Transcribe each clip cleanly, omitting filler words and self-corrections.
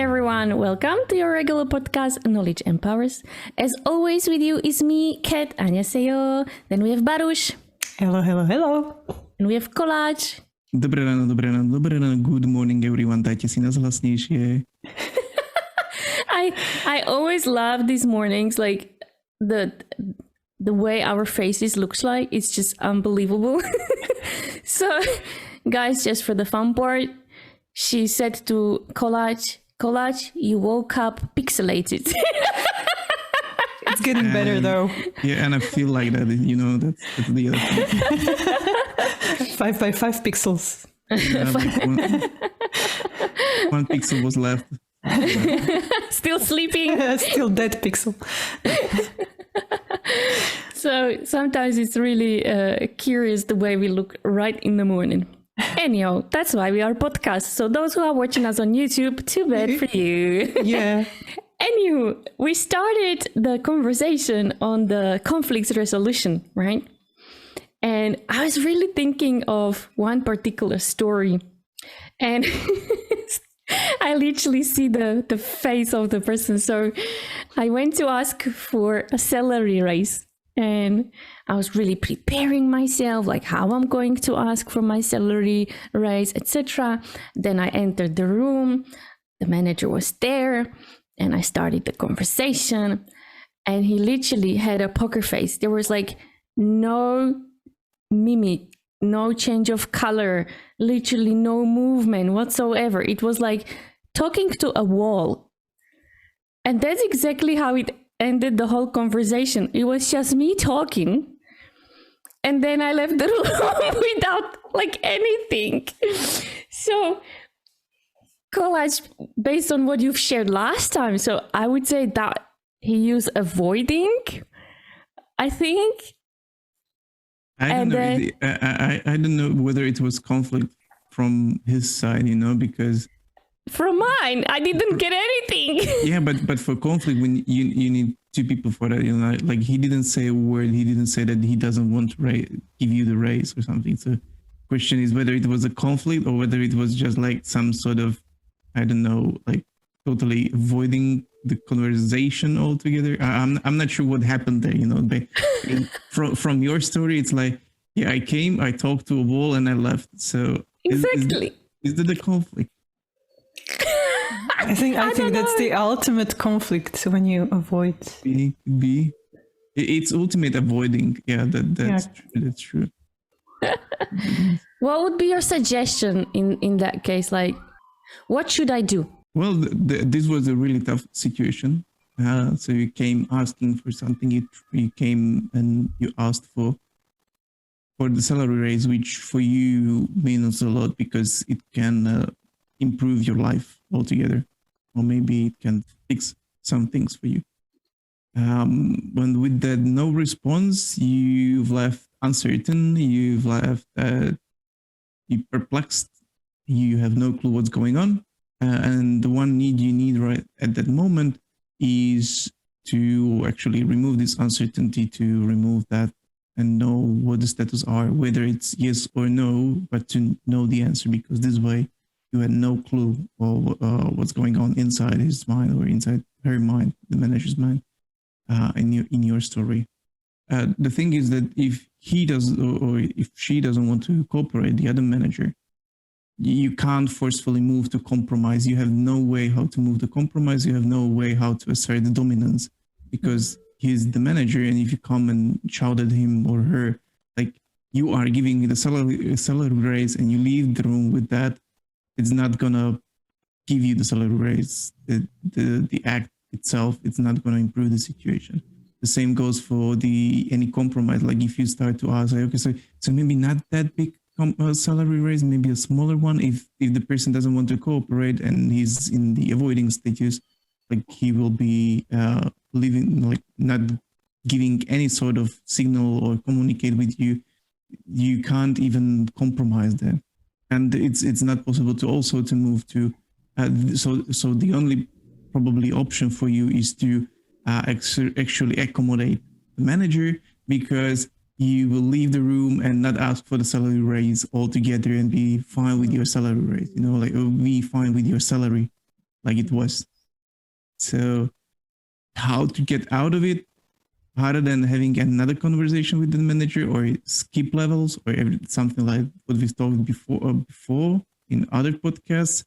everyone, welcome to your regular podcast, Knowledge Empowers. As always with you is me, Kat, 안녕하세요. Then we have Baruch. Hello, hello, hello. And we have Collage. Dobré ráno. Good morning, everyone. Dajte si nás hlasnejšie. I always love these mornings, like the way our faces looks like. It's just unbelievable. So, guys, just for the fun part, she said to Collage, you woke up pixelated. It's getting better though. Yeah, and I feel like that, that's the other thing. 5 by 5 pixels. One pixel was left. Still sleeping. Still dead pixel. So sometimes it's really curious the way we look right in the morning. Anyhow, that's why we are podcasts. So those who are watching us on YouTube, too bad for you. Yeah. Anywho, we started the conversation on the conflict resolution, right? And I was really thinking of one particular story. And I literally see the face of the person. So I went to ask for a salary raise. And I was really preparing myself, like how I'm going to ask for my salary raise, etc. Then I entered the room. The manager was there. And I started the conversation. And he literally had a poker face. There was like no mimic, no change of color, literally no movement whatsoever. It was like talking to a wall. And that's exactly how it ended the whole conversation. It was just me talking. And then I left the room without like anything. So, Collage, based on what you've shared last time, so I would say that he used avoiding, I think. I don't know whether it was conflict from his side, because from mine, I didn't get anything. Yeah, but for conflict, when you need two people for that, like he didn't say a word. He didn't say that he doesn't want to give you the raise or something. So question is whether it was a conflict or whether it was just like some sort of, I don't know, like totally avoiding the conversation altogether. I'm not sure what happened there, from your story, it's like, yeah, I came, I talked to a wall and I left. So exactly. Is that a conflict? I think that's the ultimate conflict when you avoid. It's ultimate avoiding. Yeah, that's true. What would be your suggestion in that case? Like, what should I do? Well, this was a really tough situation. So you came asking for something. You came and you asked for the salary raise, which for you means a lot because it can improve your life altogether, or maybe it can fix some things for you. When with that no response, you've left uncertain. You've left you perplexed. You have no clue what's going on. And the one need you need right at that moment is to actually remove this uncertainty, to remove that and know what the status are, whether it's yes or no, but to know the answer, because this way you had no clue of what's going on inside his mind or inside her mind, the manager's mind, in your story. The thing is that if he does or if she doesn't want to cooperate, the other manager, you can't forcefully move to compromise. You have no way how to move to compromise. You have no way how to assert the dominance because he's the manager. And if you come and shout at him or her, like you are giving me the salary raise and you leave the room with that, it's not gonna give you the salary raise. The act itself, it's not gonna improve the situation. The same goes for any compromise. Like if you start to ask, like, okay, so maybe not that big salary raise, maybe a smaller one. If the person doesn't want to cooperate and he's in the avoiding status, like he will be living, like not giving any sort of signal or communicate with you. You can't even compromise that. And it's not possible to also to move to, so the only probably option for you is to actually accommodate the manager, because you will leave the room and not ask for the salary raise altogether and be fine with your salary raise, like be fine with your salary. like it was. So how to get out of it, other than having another conversation with the manager or skip levels or something like what we talked before in other podcasts,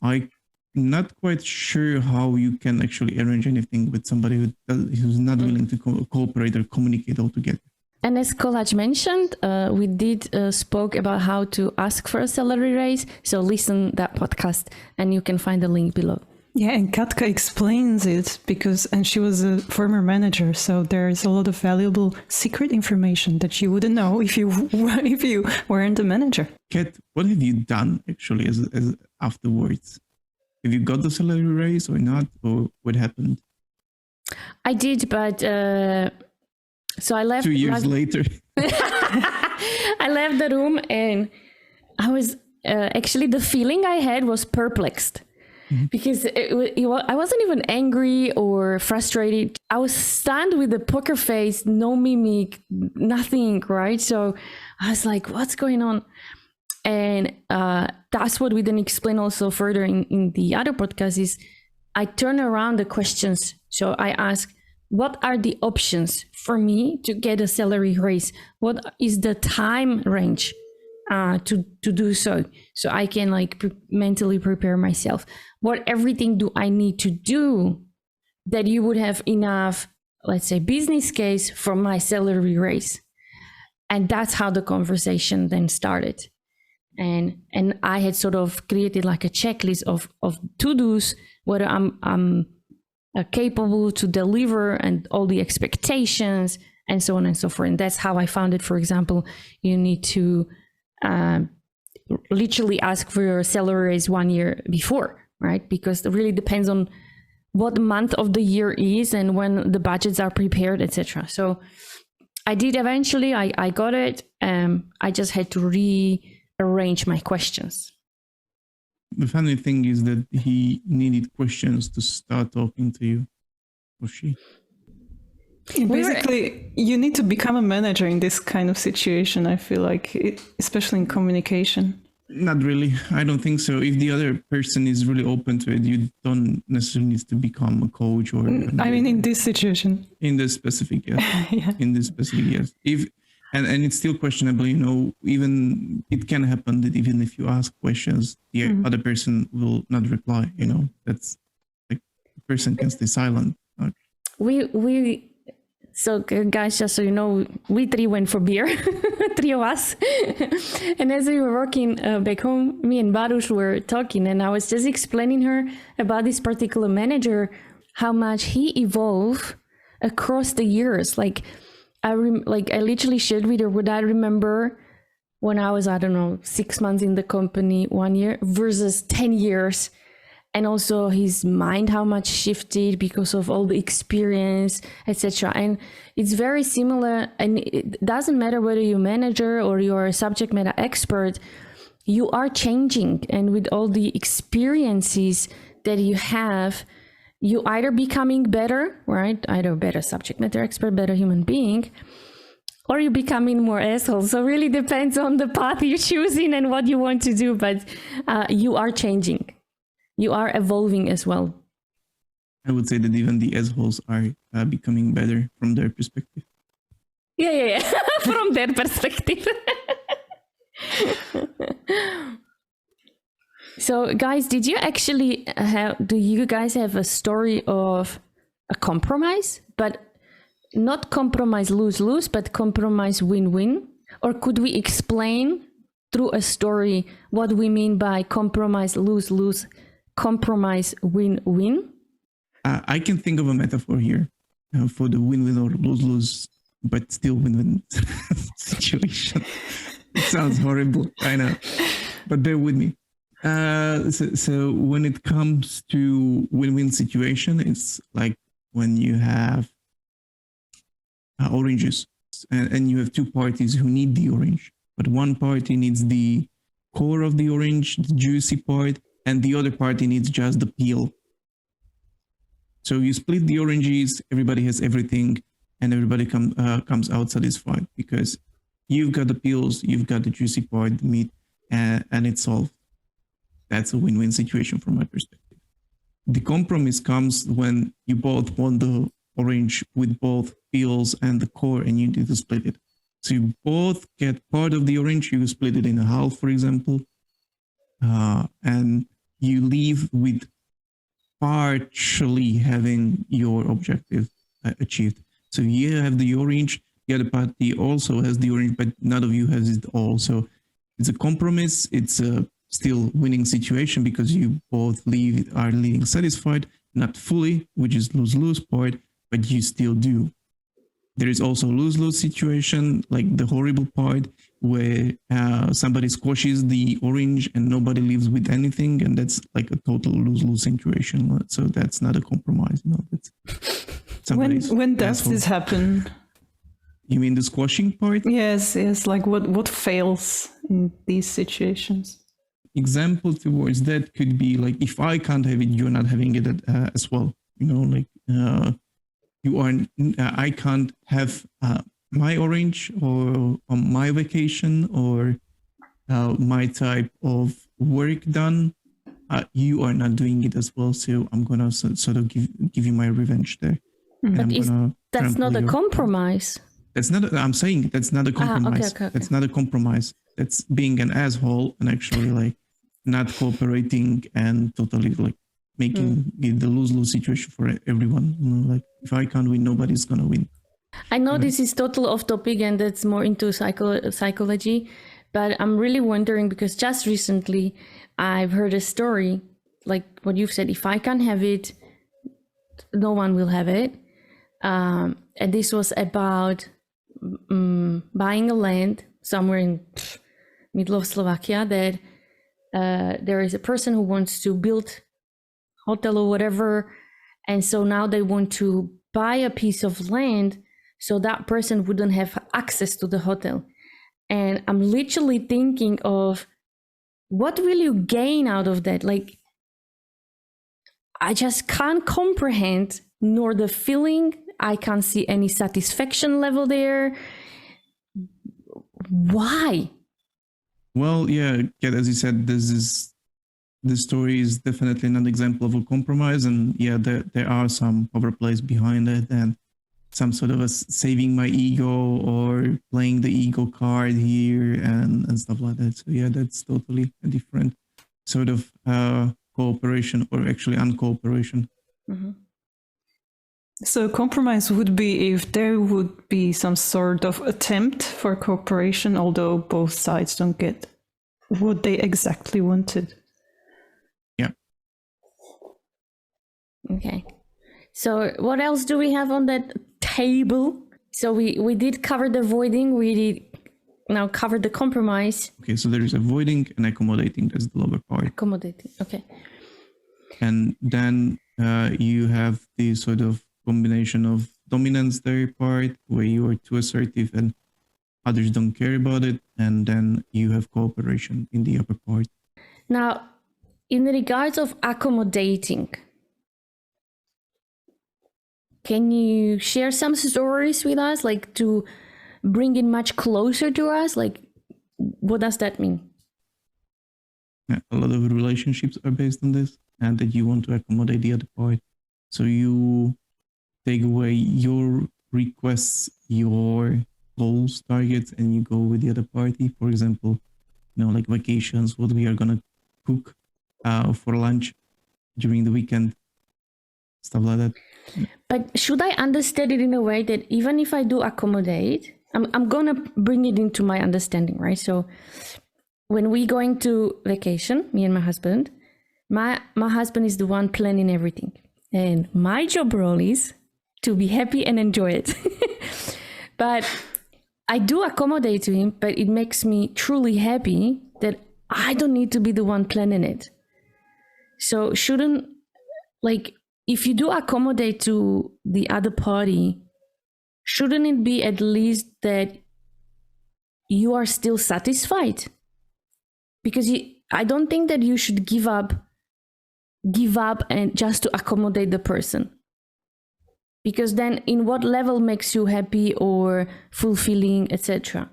I'm not quite sure how you can actually arrange anything with somebody who's not willing to cooperate or communicate altogether. And as Kolaj mentioned, we did spoke about how to ask for a salary raise. So listen that podcast and you can find the link below. Yeah, and Katka explains it and she was a former manager, so there's a lot of valuable secret information that you wouldn't know if you weren't a manager. Kat, what have you done actually as afterwards? Have you got the salary raise or not, or what happened? I did, but so I left 2 years later. I left the room and I was actually the feeling I had was perplexed. Because I wasn't even angry or frustrated. I was stunned with a poker face, no mimic, nothing, right? So I was like, what's going on? And that's what we then explain also further in the other podcast is I turn around the questions. So I ask, what are the options for me to get a salary raise? What is the time range to do so I can mentally prepare myself? What everything do I need to do that you would have enough, let's say, business case for my salary raise? And that's how the conversation then started. And I had sort of created like a checklist of to-dos, whether I'm capable to deliver and all the expectations and so on and so forth. And that's how I found it. For example, you need to literally ask for your salary raise 1 year before, right? Because it really depends on what month of the year is and when the budgets are prepared, etc. So I did eventually, I got it. I just had to rearrange my questions. The funny thing is that he needed questions to start talking to you, or she. Basically, you need to become a manager in this kind of situation, I feel like, especially in communication. Not really. I don't think so. If the other person is really open to it, you don't necessarily need to become a coach or... I mean, in this situation. In this specific, yes. Yeah. In this specific, yes. And it's still questionable, even it can happen that even if you ask questions, the other person will not reply, that's like the person can stay silent. So guys, just so you know, we three went for beer, three of us. And as we were working back home, me and Baruch were talking and I was just explaining her about this particular manager, how much he evolved across the years. I literally shared with her what I remember when I was, 6 months in the company, 1 year versus 10 years. And also his mind, how much shifted because of all the experience, etc. And it's very similar. And it doesn't matter whether you're a manager or you're a subject matter expert, you are changing. And with all the experiences that you have, you either becoming better, right? Either a better subject matter expert, better human being, or you're becoming more asshole. So really depends on the path you're choosing and what you want to do, but you are changing. You are evolving as well. I would say that even the assholes are becoming better from their perspective. Yeah. From their perspective. So guys, do you guys have a story of a compromise, but not compromise lose-lose, but compromise win-win? Or could we explain through a story what we mean by compromise lose-lose, compromise win-win? I can think of a metaphor here for the win-win or lose-lose, but still win-win situation. It sounds horrible, I know, but bear with me. So when it comes to win-win situation, it's like when you have oranges and you have two parties who need the orange, but one party needs the core of the orange, the juicy part, and the other party needs just the peel. So you split the oranges, everybody has everything, and everybody comes out satisfied because you've got the peels, you've got the juicy part, the meat, and it's solved. That's a win-win situation from my perspective. the compromise comes when you both want the orange with both peels and the core, and you need to split it. So you both get part of the orange, you split it in half, for example, and you leave with partially having your objective achieved. So you have the orange, the other party also has the orange, but none of you has it all. So it's a compromise. It's a still winning situation because you both are leaving satisfied, not fully, which is lose-lose part, but you still do. There is also lose-lose situation, like the horrible part where somebody squashes the orange and nobody leaves with anything, and that's like a total lose-lose situation. So that's not a compromise. No, that's when does this happen? You mean the squashing part? Yes. Like what fails in these situations? Example towards that could be like, if I can't have it, you're not having it as well. You know, like I can't have my orange or on my vacation or my type of work done. You are not doing it as well, so I'm gonna sort of give you my revenge there. But that's not a compromise. That's not. I'm saying that's not a compromise. Okay. That's not a compromise. That's being an asshole and actually like not cooperating and totally like making it the lose-lose situation for everyone. You know, like if I can't win, nobody's gonna win. I know this is total off topic and that's more into psychology, but I'm really wondering because just recently I've heard a story like what you've said. If I can't have it, no one will have it. And this was about buying a land somewhere in middle of Slovakia that there is a person who wants to build hotel or whatever, and so now they want to buy a piece of land so that person wouldn't have access to the hotel. And I'm literally thinking of what will you gain out of that? Like, I just can't comprehend nor the feeling. I can't see any satisfaction level there. Why? Well, yeah, as you said, this story is definitely an example of a compromise, and yeah, there are some power plays behind it, and some sort of a saving my ego or playing the ego card here and stuff like that. So yeah, that's totally a different sort of cooperation or actually uncooperation. Mm-hmm. So compromise would be if there would be some sort of attempt for cooperation, although both sides don't get what they exactly wanted. Yeah. Okay. So what else do we have on that table? So we did cover the avoiding, we did now cover the compromise. Okay, so there is avoiding and accommodating, that's the lower part. Accommodating, okay. And then you have the sort of combination of dominance their part, where you are too assertive and others don't care about it, and then you have cooperation in the upper part. Now, in regards of accommodating, can you share some stories with us, like to bring it much closer to us? Like, what does that mean? Yeah, a lot of relationships are based on this, and that you want to accommodate the other part. So you take away your requests, your goals, targets, and you go with the other party. For example, like vacations, what we are gonna cook for lunch during the weekend, stuff like that. But should I understand it in a way that even if I do accommodate, I'm gonna bring it into my understanding, right? So when we going to vacation, me and my husband is the one planning everything, and my job role is to be happy and enjoy it. But I do accommodate to him, but it makes me truly happy that I don't need to be the one planning it. So shouldn't, like, if you do accommodate to the other party, shouldn't it be at least that you are still satisfied? Because I don't think that you should give up and just to accommodate the person. Because then in what level makes you happy or fulfilling, etc.?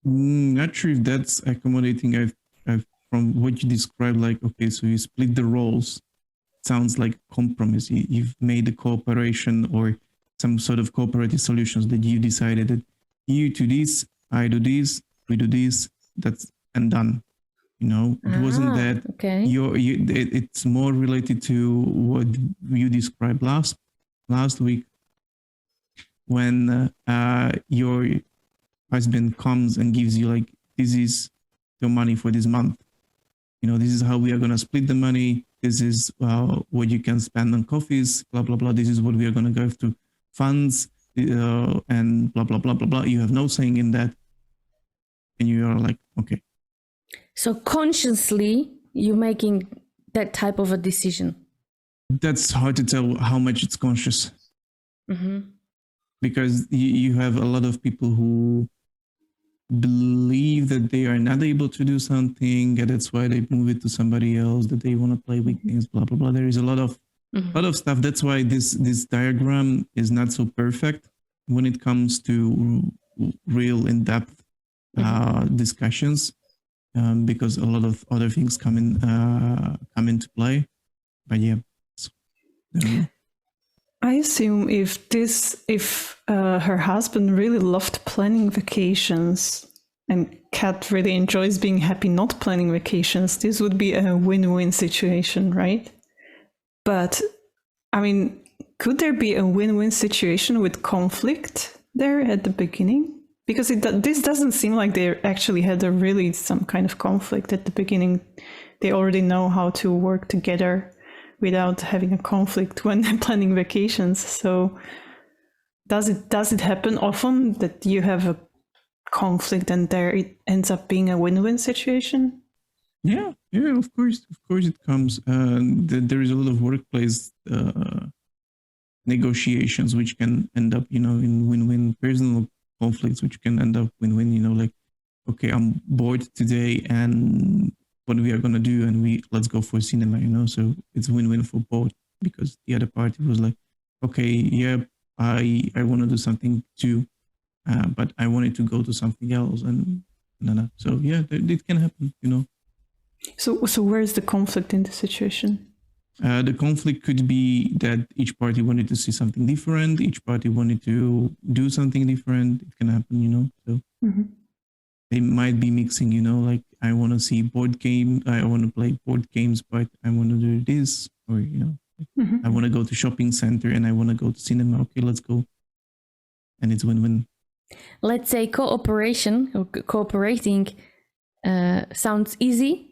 Not sure if that's accommodating. I've from what you described, like, okay, so you split the roles. sounds like compromise. You've made a cooperation or some sort of cooperative solutions that you decided that you do this, I do this, we do this, that's and done. It wasn't that okay. it's more related to what you described last week when your husband comes and gives you like, this is your money for this month. This is how we are going to split the money. This is what you can spend on coffees, blah, blah, blah. This is what we are going to give to funds and blah, blah, blah, blah, blah. You have no saying in that. And you are like, okay. So consciously, you're making that type of a decision. That's hard to tell how much it's conscious. Mm-hmm. Because you have a lot of people who believe that they are not able to do something, and that's why they move it to somebody else, that they want to play with things, blah, blah, blah. There is a lot of stuff. That's why this diagram is not so perfect when it comes to real in-depth discussions, because a lot of other things come into play. But yeah. I assume if her husband really loved planning vacations and Kat really enjoys being happy not planning vacations, this would be a win-win situation, right? But I mean, could there be a win-win situation with conflict there at the beginning? Because this doesn't seem like they actually had some kind of conflict at the beginning. They already know how to work together without having a conflict when they're planning vacations. So does it happen often that you have a conflict and there it ends up being a win-win situation? Yeah, of course it comes. There is a lot of workplace negotiations which can end up, in win-win, personal conflicts which can end up win-win, like, okay, I'm bored today and what we are going to do, and let's go for cinema, so it's win-win for both, because the other party was like, okay, yeah, I want to do something too, but I wanted to go to something else, and no. So yeah, it can happen, So where's the conflict in the situation? The conflict could be that each party wanted to see something different, each party wanted to do something different. It can happen, so they might be mixing, like, I want to see I want to play board games, but I want to do this, or, I want to go to shopping center and I want to go to cinema. Okay, let's go. And it's win-win. Let's say cooperation or cooperating sounds easy.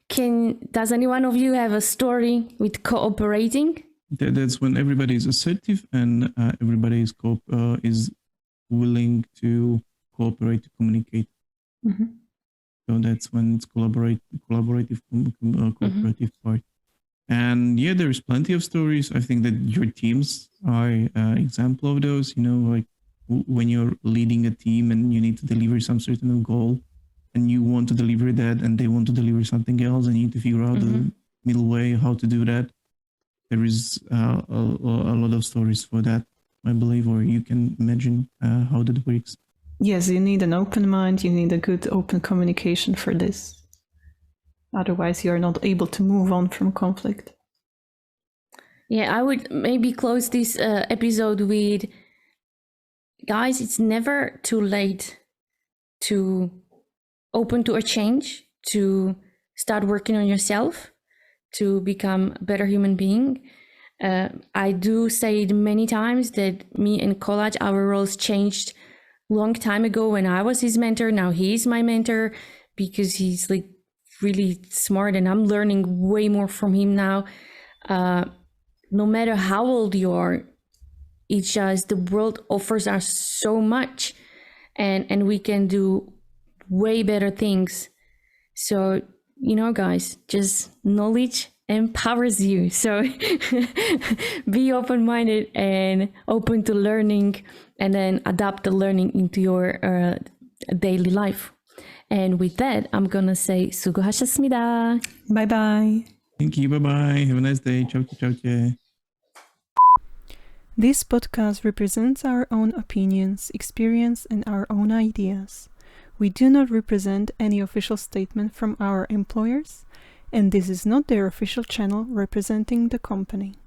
Does any one of you have a story with cooperating? That's when everybody is assertive and everybody is willing to cooperate, to communicate. So that's when it's collaborative part. And yeah, there's plenty of stories. I think that your teams are an example of those, like when you're leading a team and you need to deliver some certain goal and you want to deliver that and they want to deliver something else and you need to figure out the middle way, how to do that. There is a lot of stories for that, I believe, or you can imagine how that works. Yes, you need an open mind, you need a good open communication for this. Otherwise, you are not able to move on from conflict. Yeah, I would maybe close this episode with, guys, it's never too late to open to a change, to start working on yourself, to become a better human being. I do say it many times that me and Kolaj, our roles changed long time ago when I was his mentor. Now he's my mentor because he's like really smart and I'm learning way more from him now. No matter how old you are, it's just the world offers us so much and we can do way better things. So, guys, just knowledge empowers you. So be open-minded and open to learning, and then adapt the learning into your daily life. And with that, I'm gonna say 수고하셨습니다. Bye-bye. Thank you. Bye-bye. Have a nice day. Ciao, ciao, ciao. This podcast represents our own opinions, experience, and our own ideas. We do not represent any official statement from our employers, and this is not their official channel representing the company.